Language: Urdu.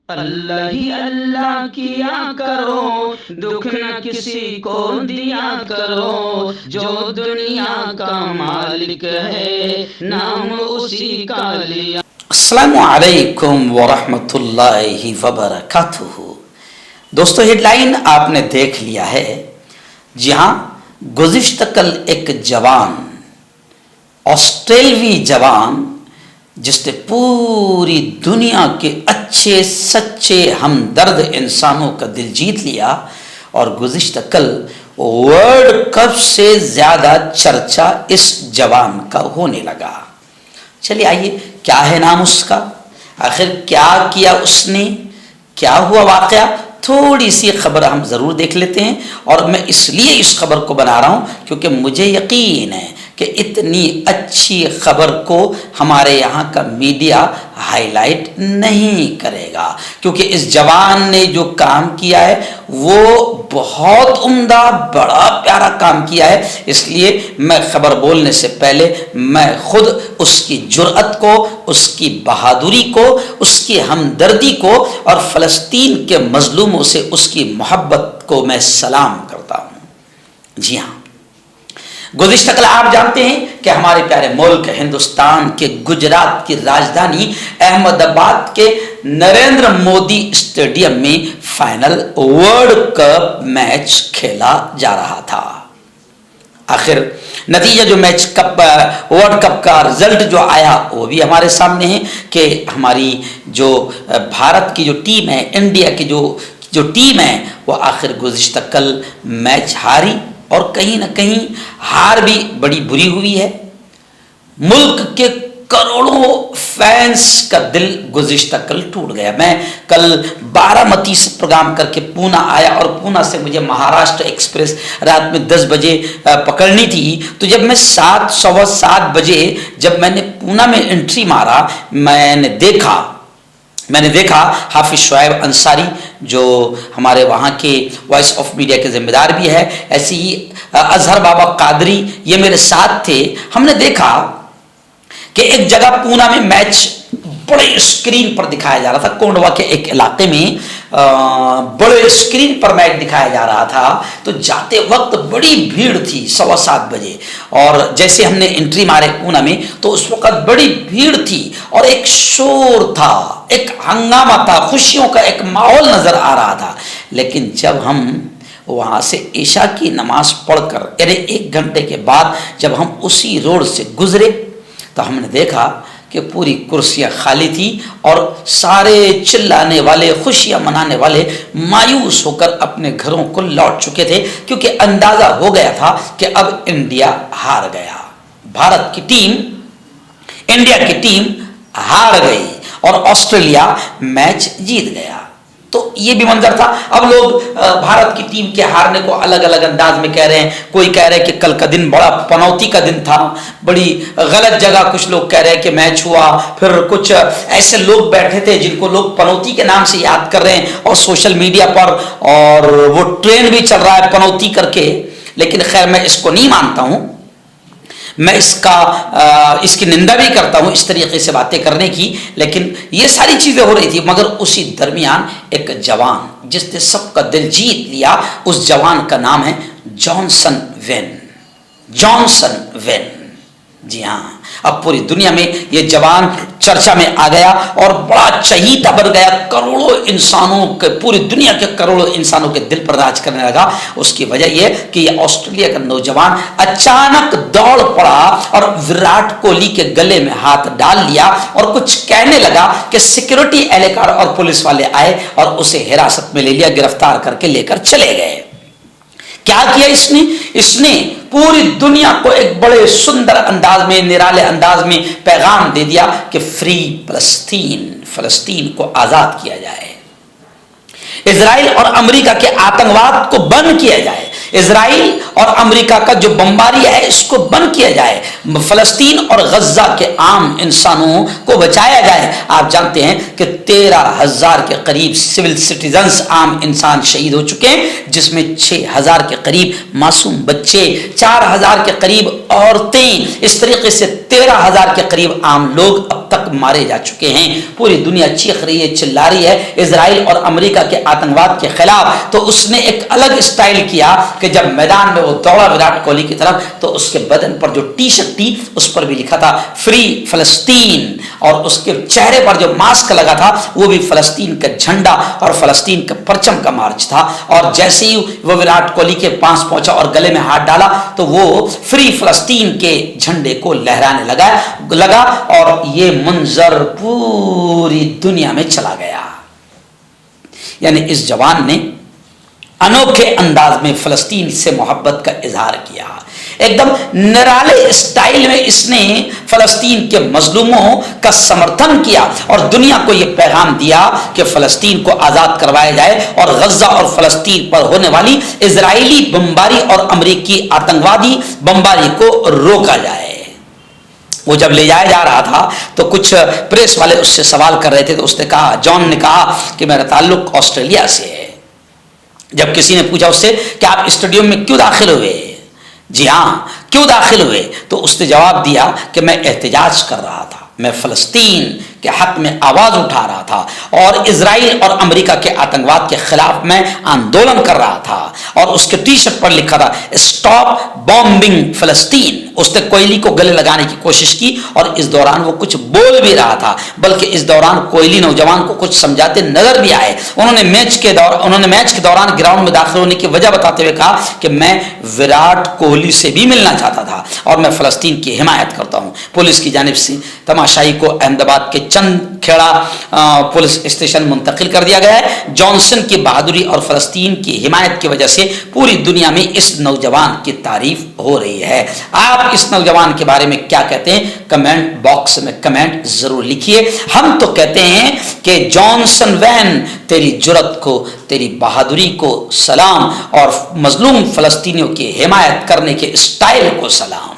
اللہ ہی اللہ کیا کرو، دکھ نہ کسی کو دیا کرو، جو دنیا کا مالک ہے نام اسی کا لیا۔ السلام علیکم ورحمۃ اللہ وبرکاتہ۔ دوستو، ہیڈ لائن آپ نے دیکھ لیا ہے۔ جی ہاں، گزشتہ کل ایک جوان، آسٹریلوی جوان، جس نے پوری دنیا کے اچھے سچے ہمدرد انسانوں کا دل جیت لیا، اور گزشتہ کل ورلڈ کپ سے زیادہ چرچا اس جوان کا ہونے لگا۔ چلیے آئیے، کیا ہے نام اس کا، آخر کیا کیا اس نے، کیا ہوا واقعہ، تھوڑی سی خبر ہم ضرور دیکھ لیتے ہیں۔ اور میں اس لیے اس خبر کو بنا رہا ہوں کیونکہ مجھے یقین ہے کہ اتنی اچھی خبر کو ہمارے یہاں کا میڈیا ہائی لائٹ نہیں کرے گا، کیونکہ اس جوان نے جو کام کیا ہے وہ بہت عمدہ، بڑا پیارا کام کیا ہے۔ اس لیے میں خبر بولنے سے پہلے میں خود اس کی جرأت کو، اس کی بہادری کو، اس کی ہمدردی کو اور فلسطین کے مظلوموں سے اس کی محبت کو میں سلام کرتا ہوں۔ جی ہاں، گزشتہ کل آپ جانتے ہیں کہ ہمارے پیارے ملک ہندوستان کے گجرات کی راجدھانی احمد آباد کے نریندر مودی اسٹیڈیم میں فائنل ورلڈ کپ میچ کھیلا جا رہا تھا۔ آخر نتیجہ جو میچ کپ ورلڈ کپ کا رزلٹ جو آیا وہ بھی ہمارے سامنے ہے کہ ہماری جو بھارت کی جو ٹیم ہے، انڈیا کی جو ٹیم ہے، وہ آخر گزشتہ کل میچ ہاری، اور کہیں نہ کہیں ہار بھی بڑی بری ہوئی ہے۔ ملک کے کروڑوں فینس کا دل گزشتہ کل ٹوٹ گیا۔ میں کل بارامتی سے پروگرام کر کے پونا آیا، اور پونا سے مجھے مہاراشٹر ایکسپریس رات میں 10 بجے پکڑنی تھی۔ تو جب میں 7:15 بجے جب میں نے پونا میں انٹری مارا، میں نے دیکھا حافظ شعیب انصاری جو ہمارے وہاں کے وائس آف میڈیا کے ذمہ دار بھی ہے، ایسے ہی اظہر بابا قادری، یہ میرے ساتھ تھے۔ ہم نے دیکھا کہ ایک جگہ پونا میں میچ بڑے اسکرین پر دکھایا جا رہا تھا، کونڈوا کے ایک علاقے میں بڑے اسکرین پر میچ دکھایا جا رہا تھا۔ تو جاتے وقت بڑی بھیڑ تھی 7:15 بجے، اور جیسے ہم نے انٹری مارے پونا میں تو اس وقت بڑی بھیڑ تھی، اور ایک شور تھا، ایک ہنگامہ تھا، خوشیوں کا ایک ماحول نظر آ رہا تھا۔ لیکن جب ہم وہاں سے عشاء کی نماز پڑھ کر، یعنی 1 گھنٹے کے بعد جب ہم اسی روڈ سے گزرے تو ہم نے دیکھا کہ پوری کرسیاں خالی تھی، اور سارے چلانے والے، خوشیاں منانے والے مایوس ہو کر اپنے گھروں کو لوٹ چکے تھے، کیونکہ اندازہ ہو گیا تھا کہ اب انڈیا ہار گیا، بھارت کی ٹیم، انڈیا کی ٹیم ہار گئی، اور آسٹریلیا میچ جیت گیا۔ تو یہ بھی منظر تھا۔ اب لوگ بھارت کی ٹیم کے ہارنے کو الگ الگ انداز میں کہہ رہے ہیں۔ کوئی کہہ رہے ہیں کہ کل کا دن بڑا پنوتی کا دن تھا، بڑی غلط جگہ کچھ لوگ کہہ رہے ہیں کہ میچ ہوا، پھر کچھ ایسے لوگ بیٹھے تھے جن کو لوگ پنوتی کے نام سے یاد کر رہے ہیں، اور سوشل میڈیا پر اور وہ ٹرینڈ بھی چل رہا ہے پنوتی کر کے۔ لیکن خیر، میں اس کو نہیں مانتا ہوں، میں اس کی نندا بھی کرتا ہوں اس طریقے سے باتیں کرنے کی۔ لیکن یہ ساری چیزیں ہو رہی تھی، مگر اسی درمیان ایک جوان جس نے سب کا دل جیت لیا، اس جوان کا نام ہے جانسن وین۔ جی ہاں، اب پوری دنیا میں یہ جوان چرچا میں آ گیا اور بڑا چہیتا بن گیا، کروڑوں انسانوں کے، پوری دنیا کے کروڑوں انسانوں کے دل پر راج کرنے لگا۔ اس کی وجہ یہ کہ یہ آسٹریلیا کا نوجوان اچانک دوڑ پڑا اور وراٹ کوہلی کے گلے میں ہاتھ ڈال لیا، اور کچھ کہنے لگا کہ سیکورٹی اہلکار اور پولیس والے آئے اور اسے حراست میں لے لیا، گرفتار کر کے لے کر چلے گئے۔ کیا کیا اس نے پوری دنیا کو ایک بڑے سندر انداز میں، نرالے انداز میں پیغام دے دیا کہ فری فلسطین کو آزاد کیا جائے، اسرائیل اور امریکہ کے آتنکواد کو بند کیا جائے، اسرائیل اور امریکہ کا جو بمباری ہے اس کو بند کیا جائے، فلسطین اور غزہ کے عام انسانوں کو بچایا جائے۔ آپ جانتے ہیں کہ 13,000 کے قریب سول سٹیزنز، عام انسان شہید ہو چکے ہیں، جس میں 6,000 کے قریب معصوم بچے، 4,000 کے قریب عورتیں، اس طریقے سے 13,000 کے قریب عام لوگ اب تک مارے جا چکے ہیں۔ پوری دنیا چیخ رہی ہے، چلا رہی ہے اسرائیل اور امریکہ کے آتنکواد کے خلاف۔ تو اس نے ایک الگ اسٹائل کیا کہ جب میدان میں وہ دوڑا وراٹ کوہلی کی طرف تو اس کے بدن پر جو ٹی شرٹ تھی اس پر بھی لکھا تھا فری فلسطین، اور اس کے چہرے پر جو ماسک لگا تھا وہ بھی فلسطین کا جھنڈا اور فلسطین کا پرچم کا مارچ تھا۔ اور جیسے ہی وہ وراٹ کوہلی کے پاس پہنچا اور گلے میں ہاتھ ڈالا تو وہ فری فلسطین کے جھنڈے کو لہرانے لگا اور یہ منظر پوری دنیا میں چلا گیا۔ یعنی اس جوان نے انوکھے انداز میں فلسطین سے محبت کا اظہار کیا، ایک دم نرالے اسٹائل میں اس نے فلسطین کے مظلوموں کا سمرتھن کیا اور دنیا کو یہ پیغام دیا کہ فلسطین کو آزاد کروایا جائے اور غزہ اور فلسطین پر ہونے والی اسرائیلی بمباری اور امریکی آتنکوادی بمباری کو روکا جائے۔ وہ جب لے جایا جا رہا تھا تو کچھ پریس والے اس سے سوال کر رہے تھے تو اس نے کہا، جان نے کہا کہ میرا تعلق آسٹریلیا سے ہے۔ جب کسی نے پوچھا اس سے کہ آپ اسٹیڈیم میں کیوں داخل ہوئے، جی ہاں کیوں داخل ہوئے، تو اس نے جواب دیا کہ میں احتجاج کر رہا تھا، میں فلسطین کے حق میں آواز اٹھا رہا تھا اور اسرائیل اور امریکہ کے آتنکواد کے خلاف میں آندولن کر رہا تھا۔ اور اس کے ٹی شرٹ پر لکھا تھا اسٹاپ بامبنگ فلسطین۔ اس نے کوہلی کو گلے لگانے کی کوشش کی اور اس دوران وہ کچھ بول بھی رہا تھا، بلکہ اس دوران کوہلی نوجوان کو کچھ سمجھاتے نظر بھی آئے۔ انہوں نے میچ کے دوران گراؤنڈ میں داخل ہونے کی وجہ بتاتے ہوئے کہا کہ میں وراٹ کوہلی سے بھی ملنا چاہتا تھا اور میں فلسطین کی حمایت کرتا ہوں۔ پولیس کی جانب سے تماشائی کو احمد آباد کے چند کھیڑا پولیس اسٹیشن منتقل کر دیا گیا ہے۔ جانسن کی بہادری اور فلسطین کی حمایت کی وجہ سے پوری دنیا میں اس نوجوان کی تعریف ہو رہی ہے۔ آپ اس نوجوان کے بارے میں کیا کہتے ہیں؟ کمنٹ باکس میں کمنٹ ضرور لکھیے۔ ہم تو کہتے ہیں کہ جانسن وین، تیری جرت کو، تیری بہادری کو سلام، اور مظلوم فلسطینیوں کی حمایت کرنے کے اسٹائل کو سلام۔